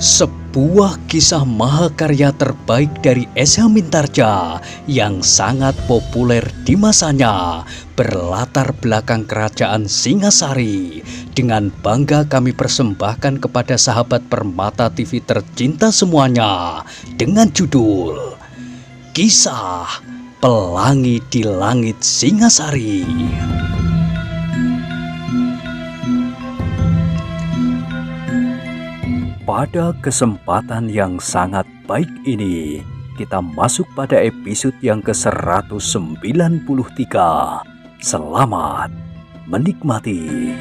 Sebuah kisah mahakarya terbaik dari Esa Mintarja yang sangat populer di masanya, berlatar belakang kerajaan Singasari. Dengan bangga kami persembahkan kepada sahabat Permata TV tercinta semuanya dengan judul Kisah Pelangi di Langit Singasari. Pada kesempatan yang sangat baik ini, kita masuk pada episode yang ke-193. Selamat menikmati.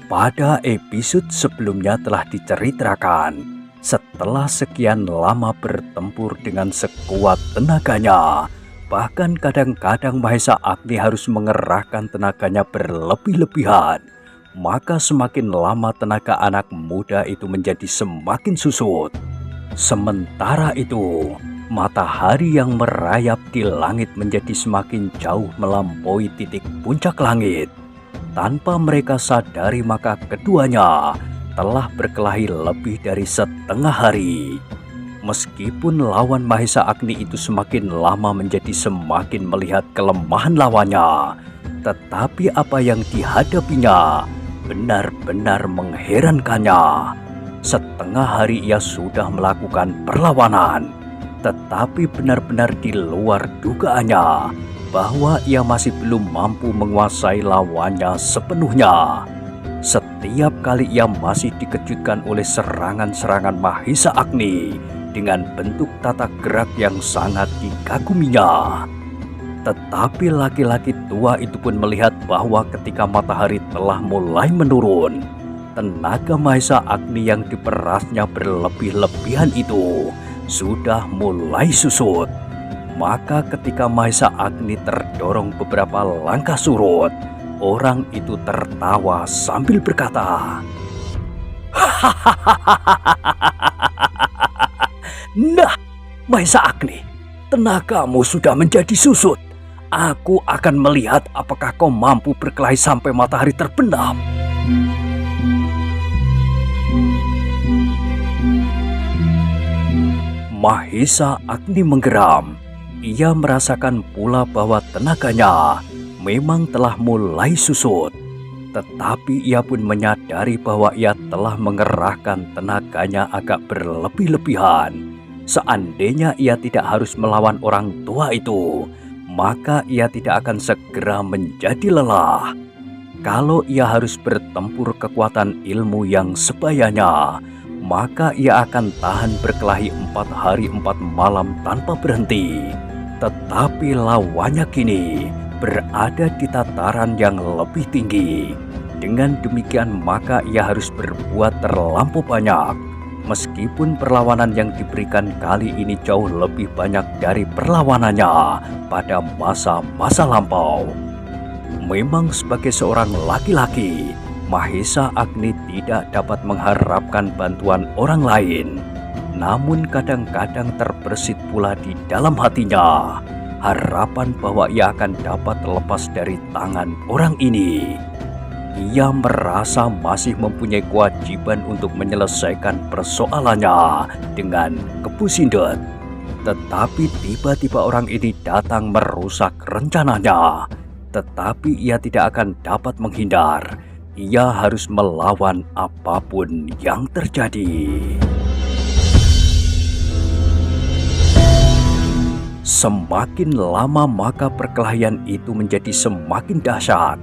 Pada episode sebelumnya telah diceritakan, setelah sekian lama bertempur dengan sekuat tenaganya, bahkan kadang-kadang Mahesa Agni harus mengerahkan tenaganya berlebih-lebihan. Maka semakin lama tenaga anak muda itu menjadi semakin susut. Sementara itu, matahari yang merayap di langit menjadi semakin jauh melampaui titik puncak langit. Tanpa mereka sadari maka keduanya telah berkelahi lebih dari setengah hari. Meskipun lawan Mahesa Agni itu semakin lama menjadi semakin melihat kelemahan lawannya, tetapi apa yang dihadapinya benar-benar mengherankannya. Setengah hari ia sudah melakukan perlawanan, tetapi benar-benar di luar dugaannya bahwa ia masih belum mampu menguasai lawannya sepenuhnya. Setiap kali ia masih dikejutkan oleh serangan-serangan Mahesa Agni dengan bentuk tata gerak yang sangat dikaguminya. Tetapi laki-laki tua itu pun melihat bahwa ketika matahari telah mulai menurun, tenaga Mahesa Agni yang diperasnya berlebih-lebihan itu sudah mulai susut. Maka ketika Mahesa Agni terdorong beberapa langkah surut, orang itu tertawa sambil berkata, "Nah, Mahesa Agni, tenagamu sudah menjadi susut. Aku akan melihat apakah kau mampu berkelahi sampai matahari terbenam." Mahesa Agni menggeram. Ia merasakan pula bahwa tenaganya memang telah mulai susut. Tetapi ia pun menyadari bahwa ia telah mengerahkan tenaganya agak berlebih-lebihan. Seandainya ia tidak harus melawan orang tua itu, maka ia tidak akan segera menjadi lelah. Kalau ia harus bertempur kekuatan ilmu yang sebayanya, maka ia akan tahan berkelahi 4 hari 4 malam tanpa berhenti. Tetapi lawannya kini berada di tataran yang lebih tinggi. Dengan demikian maka ia harus berbuat terlampau banyak. Meskipun perlawanan yang diberikan kali ini jauh lebih banyak dari perlawanannya pada masa-masa lampau. Memang sebagai seorang laki-laki, Mahesa Agni tidak dapat mengharapkan bantuan orang lain. Namun kadang-kadang terbersit pula di dalam hatinya harapan bahwa ia akan dapat lepas dari tangan orang ini. Ia merasa masih mempunyai kewajiban untuk menyelesaikan persoalannya dengan kepusindet. Tetapi tiba-tiba orang ini datang merusak rencananya. Tetapi ia tidak akan dapat menghindar. Ia harus melawan apapun yang terjadi. Semakin lama maka perkelahian itu menjadi semakin dahsyat.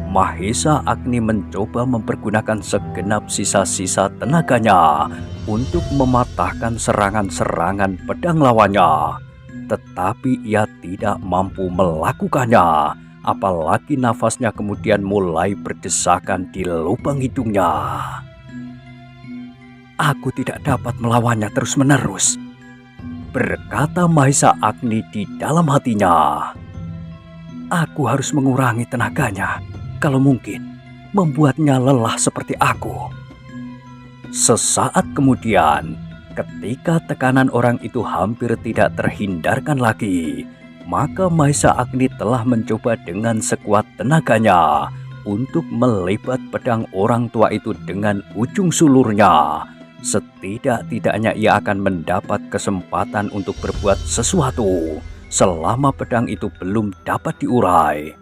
Mahesa Agni mencoba mempergunakan segenap sisa-sisa tenaganya untuk mematahkan serangan-serangan pedang lawannya. Tetapi ia tidak mampu melakukannya, apalagi nafasnya kemudian mulai berdesakan di lubang hidungnya. "Aku tidak dapat melawannya terus-menerus," berkata Mahesa Agni di dalam hatinya. "Aku harus mengurangi tenaganya, kalau mungkin membuatnya lelah seperti aku." Sesaat kemudian, ketika tekanan orang itu hampir tidak terhindarkan lagi, maka Mahesa Agni telah mencoba dengan sekuat tenaganya untuk melebat pedang orang tua itu dengan ujung sulurnya. Setidak-tidaknya ia akan mendapat kesempatan untuk berbuat sesuatu selama pedang itu belum dapat diurai.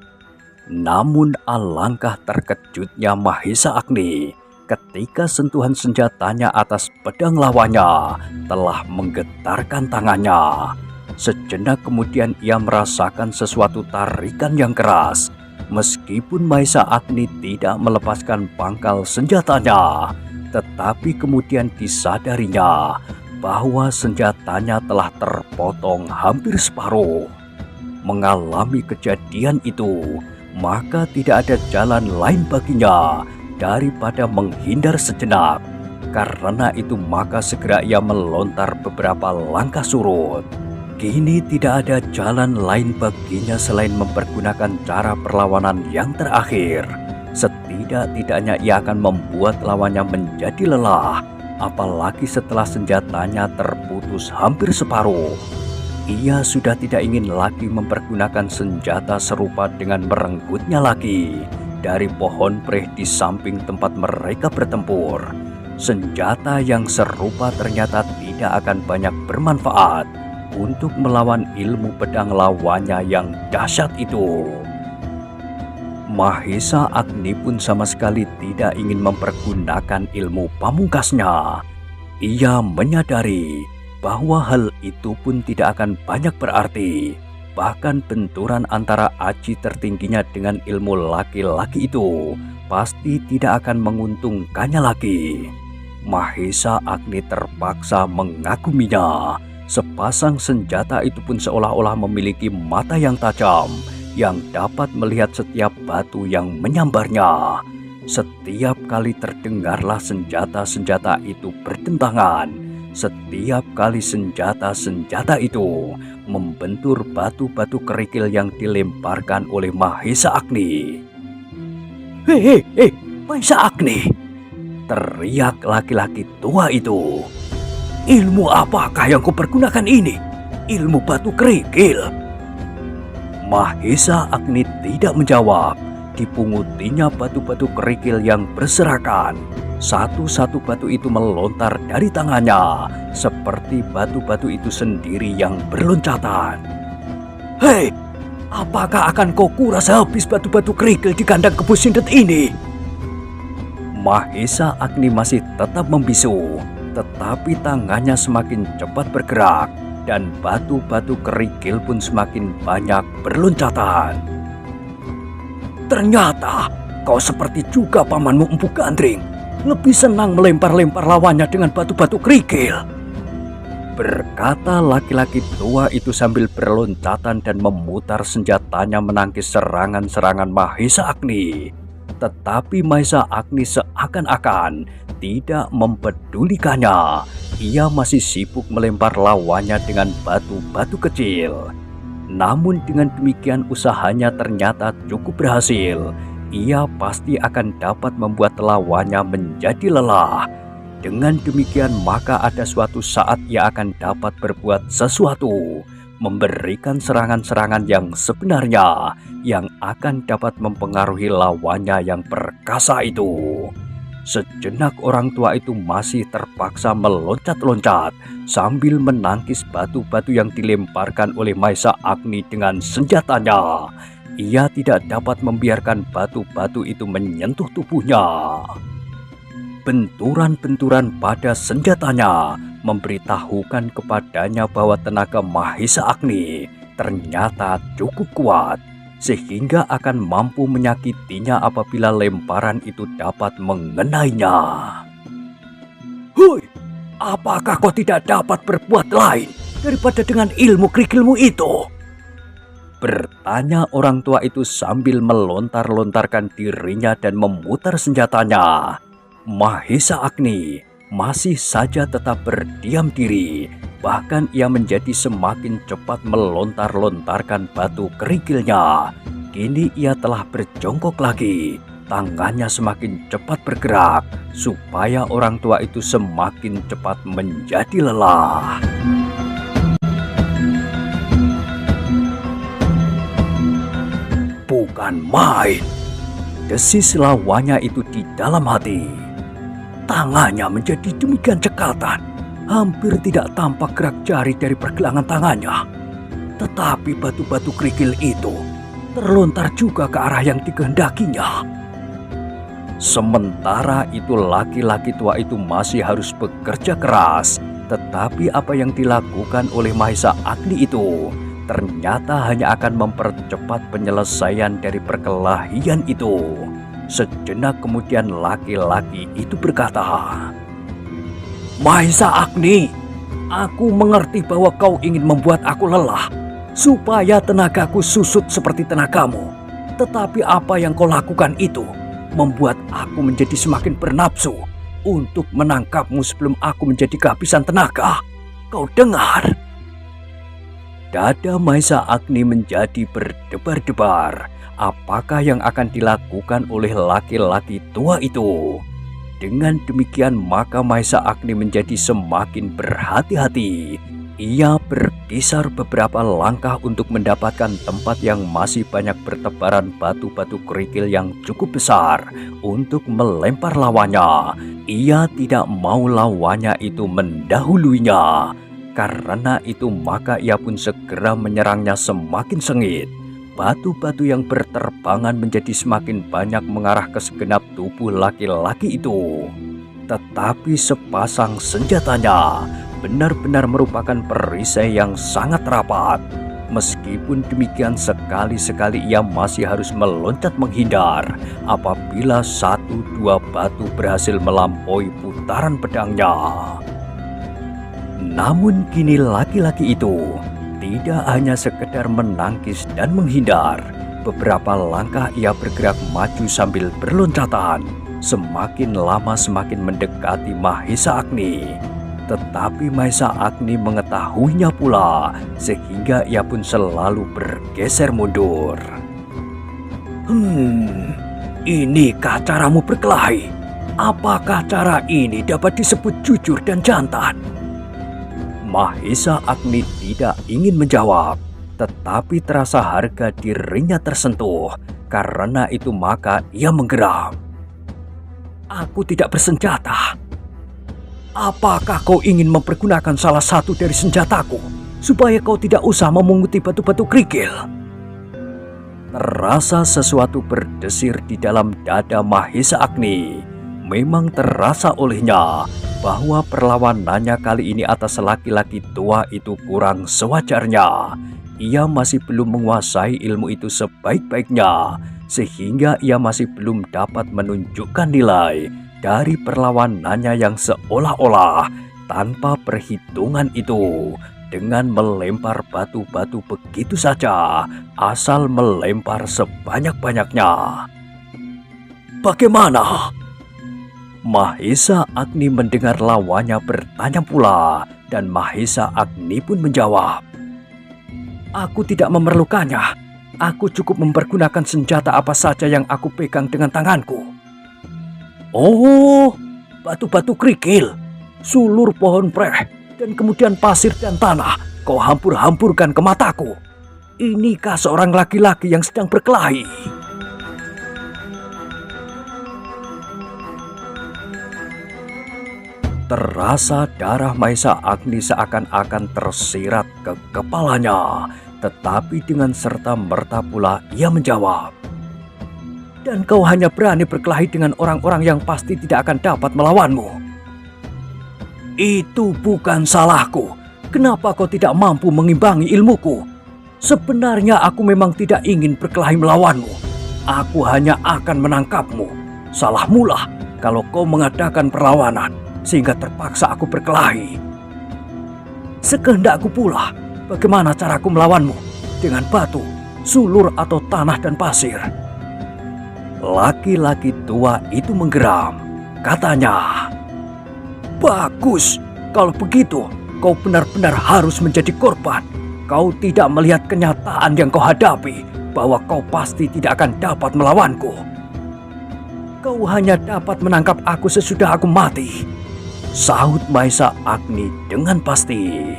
Namun alangkah terkejutnya Mahesa Agni ketika sentuhan senjatanya atas pedang lawannya telah menggetarkan tangannya. Sejenak kemudian ia merasakan sesuatu tarikan yang keras. Meskipun Mahesa Agni tidak melepaskan pangkal senjatanya, tetapi kemudian disadarinya bahwa senjatanya telah terpotong hampir separuh. Mengalami kejadian itu, maka tidak ada jalan lain baginya daripada menghindar sejenak. Karena itu maka segera ia melontar beberapa langkah surut. Kini tidak ada jalan lain baginya selain mempergunakan cara perlawanan yang terakhir. Setidak-tidaknya ia akan membuat lawannya menjadi lelah, apalagi setelah senjatanya terputus hampir separuh. Ia sudah tidak ingin lagi mempergunakan senjata serupa dengan merenggutnya lagi dari pohon preh di samping tempat mereka bertempur. Senjata yang serupa ternyata tidak akan banyak bermanfaat untuk melawan ilmu pedang lawannya yang dahsyat itu. Mahesa Agni pun sama sekali tidak ingin mempergunakan ilmu pamungkasnya. Ia menyadari bahwa hal itu pun tidak akan banyak berarti. Bahkan benturan antara aji tertingginya dengan ilmu laki-laki itu pasti tidak akan menguntungkannya lagi. Mahesa Agni terpaksa mengaguminya. Sepasang senjata itu pun seolah-olah memiliki mata yang tajam yang dapat melihat setiap batu yang menyambarnya. Setiap kali terdengarlah senjata-senjata itu bertentangan. Setiap kali senjata-senjata itu membentur batu-batu kerikil yang dilemparkan oleh Mahesa Agni. Hei, Mahesa Agni! Teriak laki-laki tua itu. Ilmu apakah yang kupergunakan ini? Ilmu batu kerikil. Mahesa Agni tidak menjawab. Dipungutinya batu-batu kerikil yang berserakan. Satu-satu batu itu melontar dari tangannya, seperti batu-batu itu sendiri yang berloncatan. Hei, apakah akan kau kuras habis batu-batu kerikil di kandang kebun Sindet ini? Mahesa Agni masih tetap membisu. Tetapi tangannya semakin cepat bergerak dan batu-batu kerikil pun semakin banyak berloncatan. Ternyata kau seperti juga pamanmu Empu Gandring, lebih senang melempar-lempar lawannya dengan batu-batu kerikil. Berkata laki-laki tua itu sambil berloncatan dan memutar senjatanya menangkis serangan-serangan Mahesa Agni. Tetapi Mahesa Agni seakan-akan tidak mempedulikannya. Ia masih sibuk melempar lawannya dengan batu-batu kecil. Namun dengan demikian usahanya ternyata cukup berhasil. Ia pasti akan dapat membuat lawannya menjadi lelah. Dengan demikian maka ada suatu saat ia akan dapat berbuat sesuatu, memberikan serangan-serangan yang sebenarnya yang akan dapat mempengaruhi lawannya yang perkasa itu. Sejenak orang tua itu masih terpaksa meloncat-loncat sambil menangkis batu-batu yang dilemparkan oleh Mahesa Agni dengan senjatanya. Ia tidak dapat membiarkan batu-batu itu menyentuh tubuhnya. Benturan-benturan pada senjatanya memberitahukan kepadanya bahwa tenaga Mahesa Agni ternyata cukup kuat, sehingga akan mampu menyakitinya apabila lemparan itu dapat mengenainya. Hui, apakah kau tidak dapat berbuat lain daripada dengan ilmu kerikilmu itu? Bertanya orang tua itu sambil melontar-lontarkan dirinya dan memutar senjatanya. Mahesa Agni masih saja tetap berdiam diri. Bahkan ia menjadi semakin cepat melontar-lontarkan batu kerikilnya. Kini ia telah berjongkok lagi. Tangannya semakin cepat bergerak supaya orang tua itu semakin cepat menjadi lelah. Bukan main. desis lawannya itu di dalam hati. Tangannya menjadi demikian cekatan, hampir tidak tampak gerak jari dari pergelangan tangannya. Tetapi batu-batu kerikil itu terlontar juga ke arah yang dikehendakinya. Sementara itu laki-laki tua itu masih harus bekerja keras, tetapi apa yang dilakukan oleh Mahesa Agni itu ternyata hanya akan mempercepat penyelesaian dari perkelahian itu. Sejenak kemudian laki-laki itu berkata, "Mahesa Agni, aku mengerti bahwa kau ingin membuat aku lelah, supaya tenagaku susut seperti tenagamu. Tetapi apa yang kau lakukan itu membuat aku menjadi semakin bernafsu untuk menangkapmu sebelum aku menjadi kehabisan tenaga. Kau dengar?" Dada Mahesa Agni menjadi berdebar-debar. Apakah yang akan dilakukan oleh laki-laki tua itu? Dengan demikian maka Mahesa Agni menjadi semakin berhati-hati. Ia berkisar beberapa langkah untuk mendapatkan tempat yang masih banyak bertebaran batu-batu kerikil yang cukup besar untuk melempar lawannya. Ia tidak mau lawannya itu mendahuluinya. Karena itu maka ia pun segera menyerangnya semakin sengit. Batu-batu yang berterbangan menjadi semakin banyak mengarah ke segenap tubuh laki-laki itu. Tetapi sepasang senjatanya benar-benar merupakan perisai yang sangat rapat. Meskipun demikian sekali-sekali ia masih harus meloncat menghindar apabila 1-2 batu berhasil melampaui putaran pedangnya. Namun kini laki-laki itu tidak hanya sekedar menangkis dan menghindar. Beberapa langkah ia bergerak maju sambil berloncatan. Semakin lama semakin mendekati Mahesa Agni. Tetapi Mahesa Agni mengetahuinya pula, sehingga ia pun selalu bergeser mundur. Inikah caramu berkelahi? Apakah cara ini dapat disebut jujur dan jantan? Mahesa Agni tidak ingin menjawab, tetapi terasa harga dirinya tersentuh. Karena itu maka ia menggeram. "Aku tidak bersenjata. Apakah kau ingin mempergunakan salah satu dari senjataku supaya kau tidak usah memunguti batu-batu kerikil?" Terasa sesuatu berdesir di dalam dada Mahesa Agni. Memang terasa olehnya bahwa perlawanannya kali ini atas laki-laki tua itu kurang sewajarnya. Ia masih belum menguasai ilmu itu sebaik-baiknya, sehingga ia masih belum dapat menunjukkan nilai dari perlawanannya yang seolah-olah tanpa perhitungan itu. Dengan melempar batu-batu begitu saja, asal melempar sebanyak-banyaknya. "Bagaimana?" Mahesa Agni mendengar lawannya bertanya pula, dan Mahesa Agni pun menjawab, "Aku tidak memerlukannya. Aku cukup mempergunakan senjata apa saja yang aku pegang dengan tanganku." "Oh, batu-batu kerikil, sulur pohon preh, dan kemudian pasir dan tanah kau hampur-hampurkan ke mataku. Inikah seorang laki-laki yang sedang berkelahi?" Terasa darah Mahesa Agni seakan-akan tersirat ke kepalanya, tetapi dengan serta-merta pula ia menjawab, "Dan kau hanya berani berkelahi dengan orang-orang yang pasti tidak akan dapat melawanmu." "Itu bukan salahku. Kenapa kau tidak mampu mengimbangi ilmuku? Sebenarnya aku memang tidak ingin berkelahi melawanmu. Aku hanya akan menangkapmu. Salahmulah kalau kau mengadakan perlawanan sehingga terpaksa aku berkelahi. Sekehendakku pula, bagaimana caraku melawanmu? Dengan batu, sulur atau tanah dan pasir?" Laki-laki tua itu menggeram. Katanya, "Bagus, kalau begitu kau benar-benar harus menjadi korban. Kau tidak melihat kenyataan yang kau hadapi, bahwa kau pasti tidak akan dapat melawanku. Kau hanya dapat menangkap aku sesudah aku mati," sahut Mahesa Agni dengan pasti.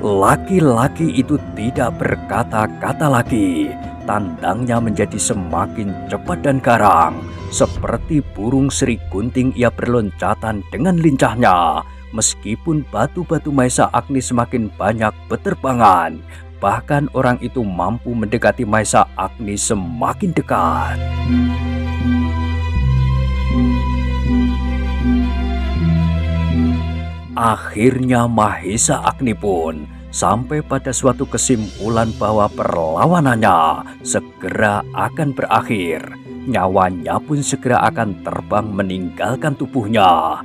Laki-laki itu tidak berkata-kata lagi. tandangnya menjadi semakin cepat dan garang. Seperti burung Sri Gunting ia berloncatan dengan lincahnya. Meskipun batu-batu Maesa Agni semakin banyak berterbangan, bahkan orang itu mampu mendekati Maesa Agni semakin dekat. Akhirnya Mahesa Agni pun sampai pada suatu kesimpulan bahwa perlawanannya segera akan berakhir. Nyawanya pun segera akan terbang meninggalkan tubuhnya.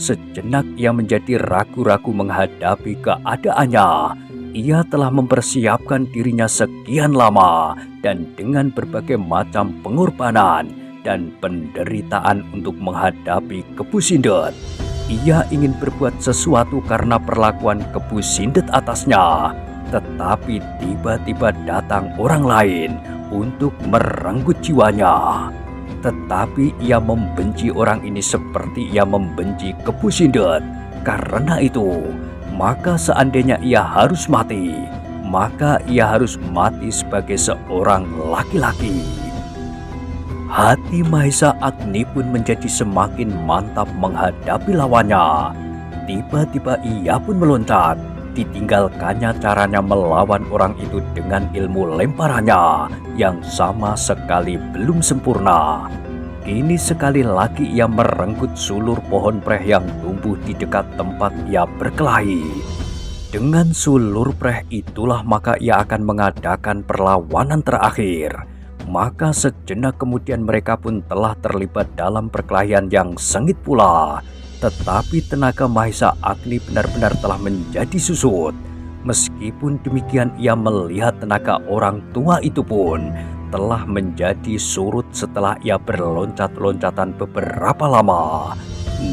Sejenak ia menjadi ragu-ragu menghadapi keadaannya. Ia telah mempersiapkan dirinya sekian lama dan dengan berbagai macam pengorbanan dan penderitaan untuk menghadapi Kebu Sindet. Ia ingin berbuat sesuatu karena perlakuan Kebu Sindet atasnya. Tetapi tiba-tiba datang orang lain untuk merenggut jiwanya. Tetapi ia membenci orang ini seperti ia membenci Kebu Sindet. Karena itu, maka seandainya ia harus mati, maka ia harus mati sebagai seorang laki-laki. Hati Mahesa Agni pun menjadi semakin mantap menghadapi lawannya. Tiba-tiba ia pun meloncat. Ditinggalkannya caranya melawan orang itu dengan ilmu lemparannya yang sama sekali belum sempurna. Kini sekali lagi ia merenggut sulur pohon preh yang tumbuh di dekat tempat ia berkelahi. Dengan sulur preh itulah maka ia akan mengadakan perlawanan terakhir. Maka sejenak kemudian mereka pun telah terlibat dalam perkelahian yang sengit pula. Tetapi tenaga Mahesa Agni benar-benar telah menjadi susut. Meskipun demikian ia melihat tenaga orang tua itu pun telah menjadi surut setelah ia berloncat-loncatan beberapa lama.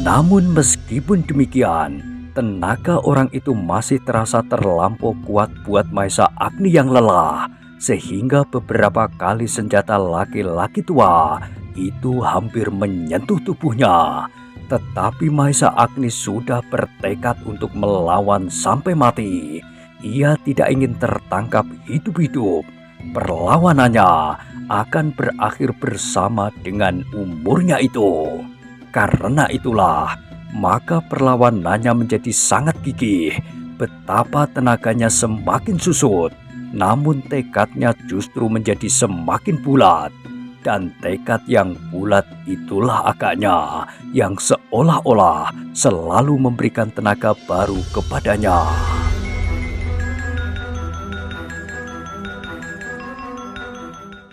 Namun meskipun demikian, tenaga orang itu masih terasa terlampau kuat buat Mahesa Agni yang lelah. Sehingga beberapa kali senjata laki-laki tua itu hampir menyentuh tubuhnya. Tetapi Mahesa Agni sudah bertekad untuk melawan sampai mati. Ia tidak ingin tertangkap hidup-hidup. Perlawanannya akan berakhir bersama dengan umurnya itu. Karena itulah, maka perlawanannya menjadi sangat gigih. Betapa tenaganya semakin susut. Namun tekadnya justru menjadi semakin bulat. Dan tekad yang bulat itulah agaknya yang seolah-olah selalu memberikan tenaga baru kepadanya.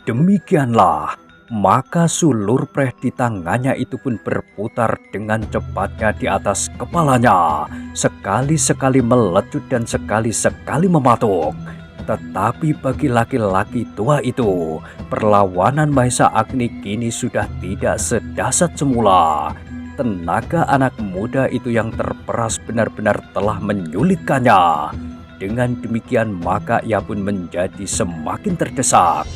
Demikianlah, maka sulur preh di tangannya itu pun berputar dengan cepatnya di atas kepalanya. Sekali-sekali melecut dan sekali-sekali mematuk. Tetapi bagi laki-laki tua itu, perlawanan Mahesa Agni kini sudah tidak sedahsyat semula. Tenaga anak muda itu yang terperas benar-benar telah menyulitkannya. Dengan demikian maka ia pun menjadi semakin terdesak.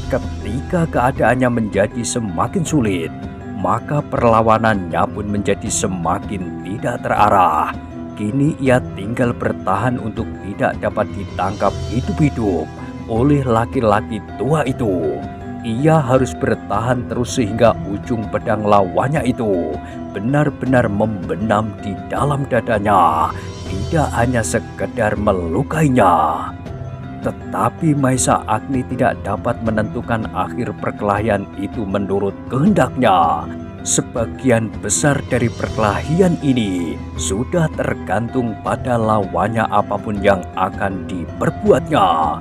Ketika keadaannya menjadi semakin sulit, maka perlawanannya pun menjadi semakin tidak terarah. Kini ia tinggal bertahan untuk tidak dapat ditangkap hidup-hidup oleh laki-laki tua itu. Ia harus bertahan terus sehingga ujung pedang lawannya itu benar-benar membenam di dalam dadanya, tidak hanya sekedar melukainya. Tetapi Mahesa Agni tidak dapat menentukan akhir perkelahian itu menurut kehendaknya. Sebagian besar dari perkelahian ini sudah tergantung pada lawannya apapun yang akan diperbuatnya.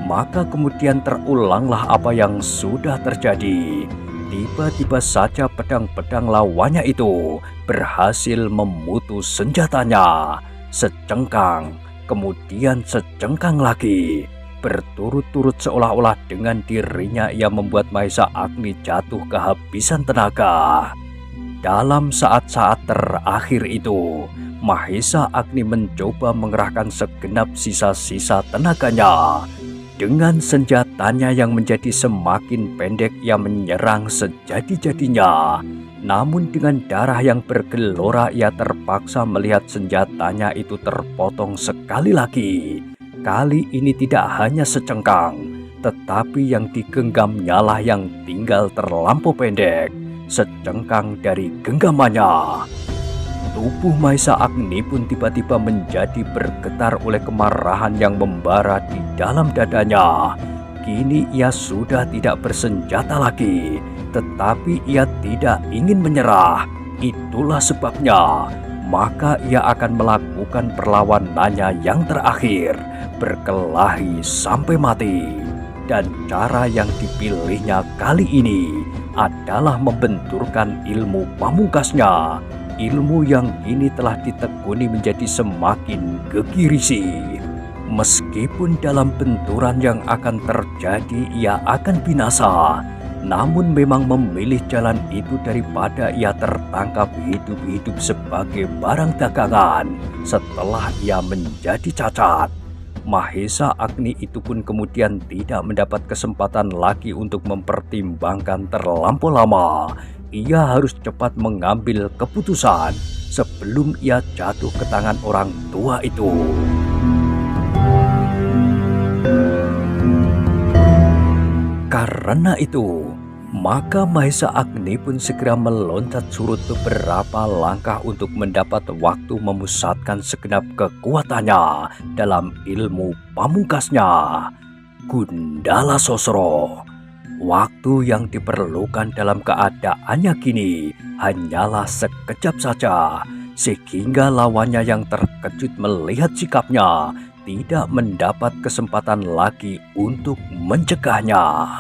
Maka kemudian terulanglah apa yang sudah terjadi. Tiba-tiba saja pedang-pedang lawannya itu berhasil memutus senjatanya. Secengkang, kemudian secengkang lagi. Berturut-turut seolah-olah dengan dirinya ia membuat Mahesa Agni jatuh kehabisan tenaga. Dalam saat-saat terakhir itu, Mahesa Agni mencoba mengerahkan segenap sisa-sisa tenaganya. Dengan senjatanya yang menjadi semakin pendek ia menyerang sejadi-jadinya. Namun dengan darah yang bergelora ia terpaksa melihat senjatanya itu terpotong sekali lagi. Kali ini tidak hanya secengkang, tetapi yang digenggamnyalah yang tinggal terlampau pendek, secengkang dari genggamannya. Tubuh Mahesa Agni pun tiba-tiba menjadi bergetar oleh kemarahan yang membara di dalam dadanya. Kini ia sudah tidak bersenjata lagi, tetapi ia tidak ingin menyerah. Itulah sebabnya, maka ia akan melakukan perlawanannya yang terakhir, berkelahi sampai mati. Dan cara yang dipilihnya kali ini adalah membenturkan ilmu pamungkasnya. Ilmu yang kini telah ditekuni menjadi semakin gegirisi. Meskipun dalam benturan yang akan terjadi ia akan binasa, namun memang memilih jalan itu daripada ia tertangkap hidup-hidup sebagai barang dagangan setelah ia menjadi cacat. Mahesa Agni itu pun kemudian tidak mendapat kesempatan lagi untuk mempertimbangkan terlampau lama. Ia harus cepat mengambil keputusan sebelum ia jatuh ke tangan orang tua itu. Karena itu, maka Mahesa Agni pun segera meloncat surut beberapa langkah untuk mendapat waktu memusatkan segenap kekuatannya dalam ilmu pamungkasnya, Gundala Sosro. Waktu yang diperlukan dalam keadaannya kini hanyalah sekejap saja, sehingga lawannya yang terkejut melihat sikapnya tidak mendapat kesempatan lagi untuk mencegahnya.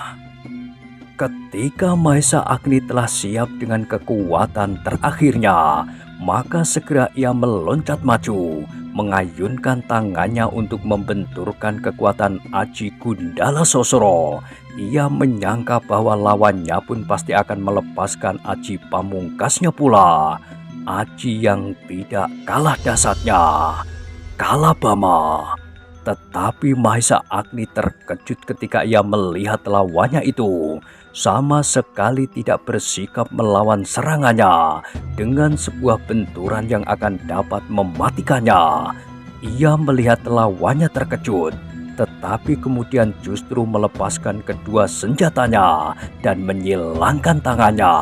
Ketika Mahesa Agni telah siap dengan kekuatan terakhirnya, maka segera ia meloncat maju, mengayunkan tangannya untuk membenturkan kekuatan Aji Gundala Sosro. Ia menyangka bahwa lawannya pun pasti akan melepaskan aji pamungkasnya pula. Aji yang tidak kalah dahsyatnya, Kalabama. Tetapi Mahesa Agni terkejut ketika ia melihat lawannya itu sama sekali tidak bersikap melawan serangannya dengan sebuah benturan yang akan dapat mematikannya. Ia melihat lawannya terkejut, tetapi kemudian justru melepaskan kedua senjatanya dan menyilangkan tangannya.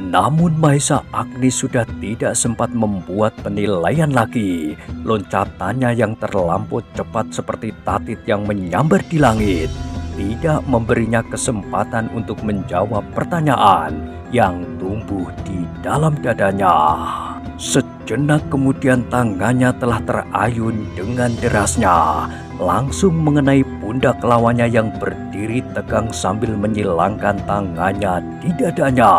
Namun Mahesa Agni sudah tidak sempat membuat penilaian lagi. Loncatannya yang terlampau cepat seperti tatit yang menyambar di langit tidak memberinya kesempatan untuk menjawab pertanyaan yang tumbuh di dalam dadanya. Sejenak kemudian tangannya telah terayun dengan derasnya, langsung mengenai pundak lawannya yang berdiri tegang sambil menyilangkan tangannya di dadanya.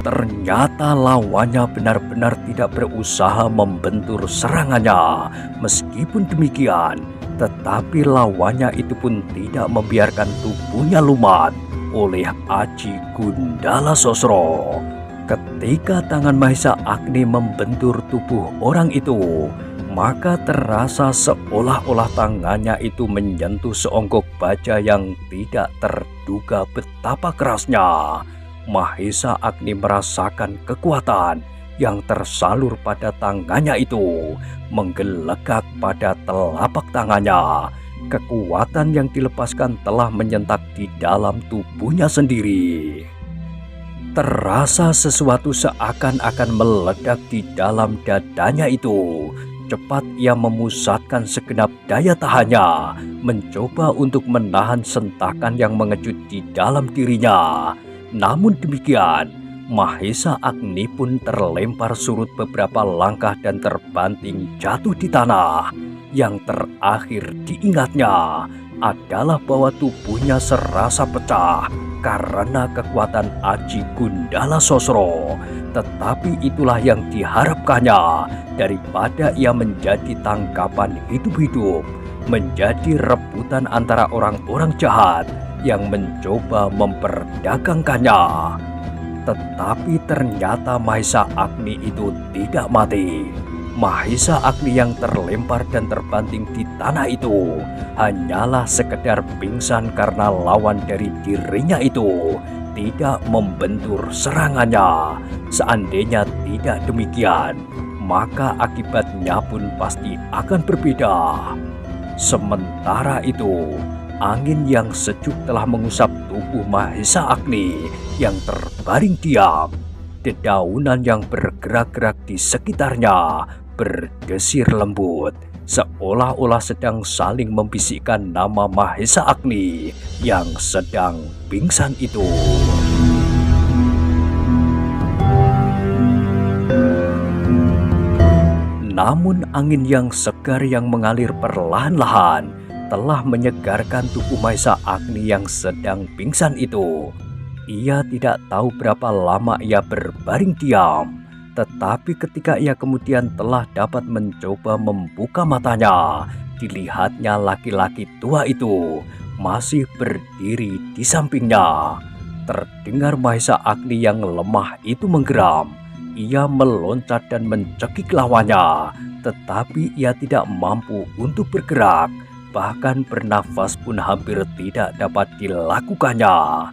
Ternyata lawannya benar-benar tidak berusaha membentur serangannya. Meskipun demikian, tetapi lawannya itu pun tidak membiarkan tubuhnya lumat oleh Aji Gundala Sosro. Ketika tangan Mahesa Agni membentur tubuh orang itu, maka terasa seolah-olah tangannya itu menyentuh seonggok baja yang tidak terduga betapa kerasnya. Mahesa Agni merasakan kekuatan yang tersalur pada tangannya itu menggelegak pada telapak tangannya. Kekuatan yang dilepaskan telah menyentak di dalam tubuhnya sendiri. Terasa sesuatu seakan-akan meledak di dalam dadanya itu. Cepat ia memusatkan segenap daya tahannya, mencoba untuk menahan sentakan yang mengejut di dalam dirinya. Namun demikian, Mahesa Agni pun terlempar surut beberapa langkah dan terbanting jatuh di tanah. Yang terakhir diingatnya adalah bahwa tubuhnya serasa pecah karena kekuatan Aji Gundala Sosro. Tetapi itulah yang diharapkannya daripada ia menjadi tangkapan hidup-hidup, menjadi rebutan antara orang-orang jahat yang mencoba memperdagangkannya. Tetapi ternyata Mahesa Agni itu tidak mati. Mahesa Agni yang terlempar dan terbanting di tanah itu hanyalah sekedar pingsan karena lawan dari dirinya itu tidak membentur serangannya. Seandainya tidak demikian, maka akibatnya pun pasti akan berbeda. Sementara itu, angin yang sejuk telah mengusap tubuh Mahesa Agni yang terbaring diam. Dedaunan yang bergerak-gerak di sekitarnya berdesir lembut, seolah-olah sedang saling membisikkan nama Mahesa Agni yang sedang pingsan itu. Namun angin yang segar yang mengalir perlahan-lahan telah menyegarkan tubuh Mahesa Agni yang sedang pingsan itu. Ia tidak tahu berapa lama ia berbaring diam, tetapi ketika ia kemudian telah dapat mencoba membuka matanya, dilihatnya laki-laki tua itu masih berdiri di sampingnya. Terdengar Mahesa Agni yang lemah itu menggeram. Ia meloncat dan mencekik lawannya, tetapi ia tidak mampu untuk bergerak, bahkan bernafas pun hampir tidak dapat dilakukannya.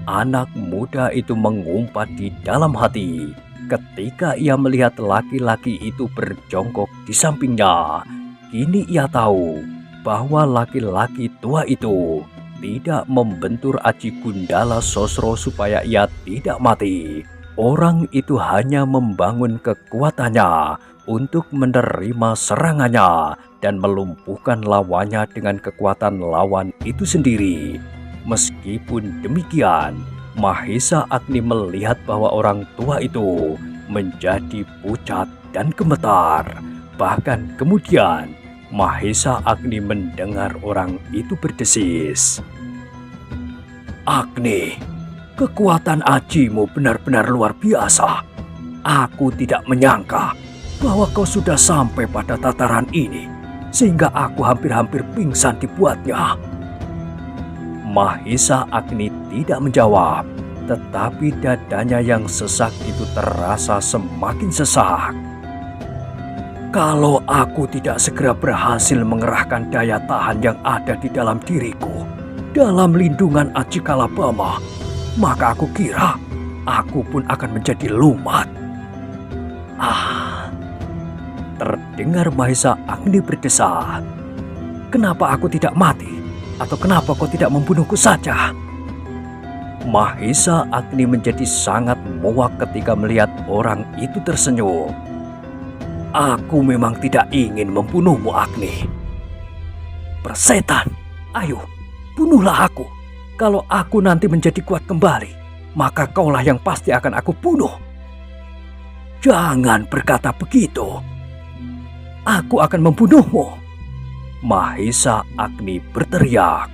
Anak muda itu mengumpat di dalam hati ketika ia melihat laki-laki itu berjongkok di sampingnya. Kini ia tahu bahwa laki-laki tua itu tidak membentur Aji Gundala Sosro supaya ia tidak mati. Orang itu hanya membangun kekuatannya untuk menerima serangannya dan melumpuhkan lawannya dengan kekuatan lawan itu sendiri. Meskipun demikian, Mahesa Agni melihat bahwa orang tua itu menjadi pucat dan gemetar. Bahkan kemudian Mahesa Agni mendengar orang itu berdesis, "Agni, kekuatan ajimu benar-benar luar biasa. Aku tidak menyangka bahwa kau sudah sampai pada tataran ini, sehingga aku hampir-hampir pingsan dibuatnya." Mahesa Agni tidak menjawab, tetapi dadanya yang sesak itu terasa semakin sesak. "Kalau aku tidak segera berhasil mengerahkan daya tahan yang ada di dalam diriku dalam lindungan Aji Kalabama, maka aku kira aku pun akan menjadi lumat." Terdengar Mahesa Agni berdesah, "Kenapa aku tidak mati? Atau kenapa kau tidak membunuhku saja?" Mahesa Agni menjadi sangat muak ketika melihat orang itu tersenyum. "Aku memang tidak ingin membunuhmu, Agni. Persetan, ayo bunuhlah aku. Kalau aku nanti menjadi kuat kembali, maka kaulah yang pasti akan aku bunuh." "Jangan berkata begitu. Aku akan membunuhmu," Mahesa Agni berteriak.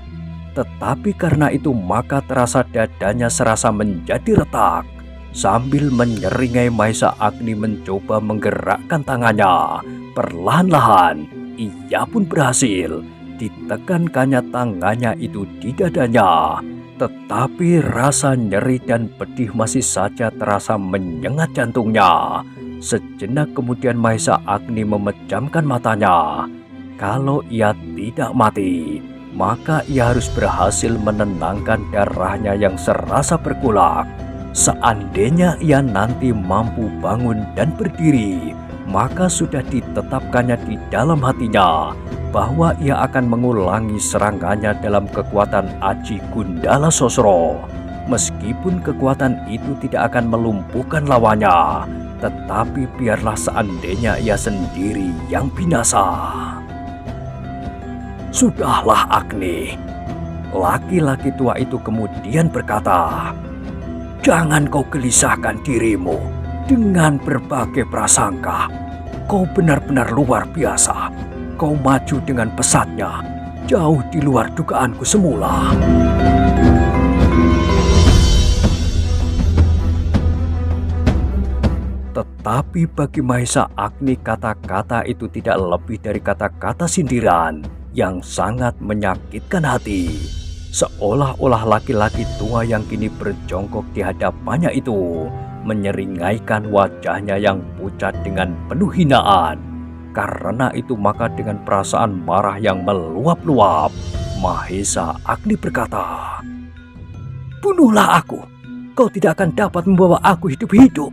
Tetapi karena itu maka terasa dadanya serasa menjadi retak. Sambil menyeringai, Mahesa Agni mencoba menggerakkan tangannya. Perlahan-lahan ia pun berhasil. Ditekankannya tangannya itu di dadanya. Tetapi rasa nyeri dan pedih masih saja terasa menyengat jantungnya. Sejenak kemudian Mahesa Agni memejamkan matanya. Kalau ia tidak mati, maka ia harus berhasil menenangkan darahnya yang serasa bergolak. Seandainya ia nanti mampu bangun dan berdiri, maka sudah ditetapkannya di dalam hatinya bahwa ia akan mengulangi serangannya dalam kekuatan Aji Gundala Sosro. Meskipun kekuatan itu tidak akan melumpuhkan lawannya, tetapi biarlah seandainya ia sendiri yang binasa. "Sudahlah Agni," laki-laki tua itu kemudian berkata, "jangan kau gelisahkan dirimu dengan berbagai prasangka. Kau benar-benar luar biasa. Kau maju dengan pesatnya, jauh di luar dugaanku semula." Tetapi bagi Mahesa Agni kata-kata itu tidak lebih dari kata-kata sindiran yang sangat menyakitkan hati. Seolah-olah laki-laki tua yang kini berjongkok di hadapannya itu menyeringaikan wajahnya yang pucat dengan penuh hinaan. Karena itu maka dengan perasaan marah yang meluap-luap, Mahesa Agni berkata, "Bunuhlah aku. Kau tidak akan dapat membawa aku hidup-hidup."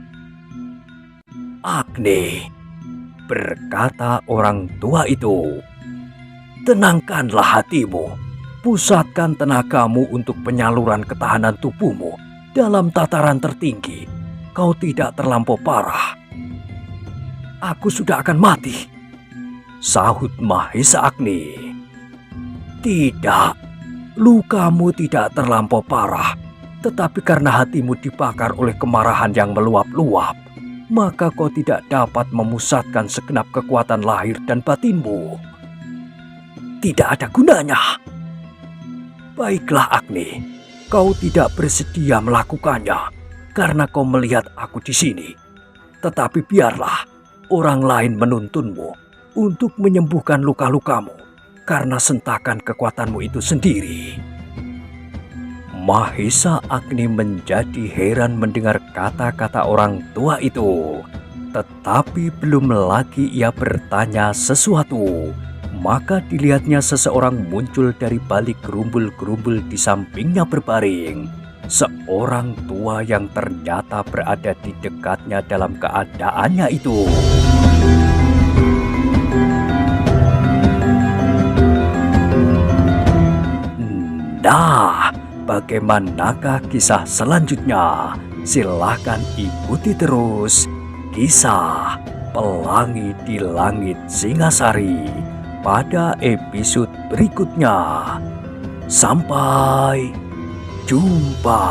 "Agni, Berkata orang tua itu, "Tenangkanlah hatimu, pusatkan tenagamu untuk penyaluran ketahanan tubuhmu dalam tataran tertinggi. Kau tidak terlampau parah." "Aku sudah akan mati," sahut Mahesa Agni. "Tidak, lukamu tidak terlampau parah, tetapi karena hatimu dibakar oleh kemarahan yang meluap-luap, maka kau tidak dapat memusatkan segenap kekuatan lahir dan batinmu. Tidak ada gunanya." "Baiklah Agni, kau tidak bersedia melakukannya karena kau melihat aku di sini. Tetapi biarlah orang lain menuntunmu untuk menyembuhkan luka-lukamu karena sentakan kekuatanmu itu sendiri." Mahesa Agni menjadi heran mendengar kata-kata orang tua itu. Tetapi belum lagi ia bertanya sesuatu, maka dilihatnya seseorang muncul dari balik gerumbul-gerumbul di sampingnya berbaring. Seorang tua yang ternyata berada di dekatnya dalam keadaannya itu. Nah, bagaimanakah kisah selanjutnya? Silahkan ikuti terus kisah Pelangi di Langit Singasari pada episode berikutnya. Sampai jumpa.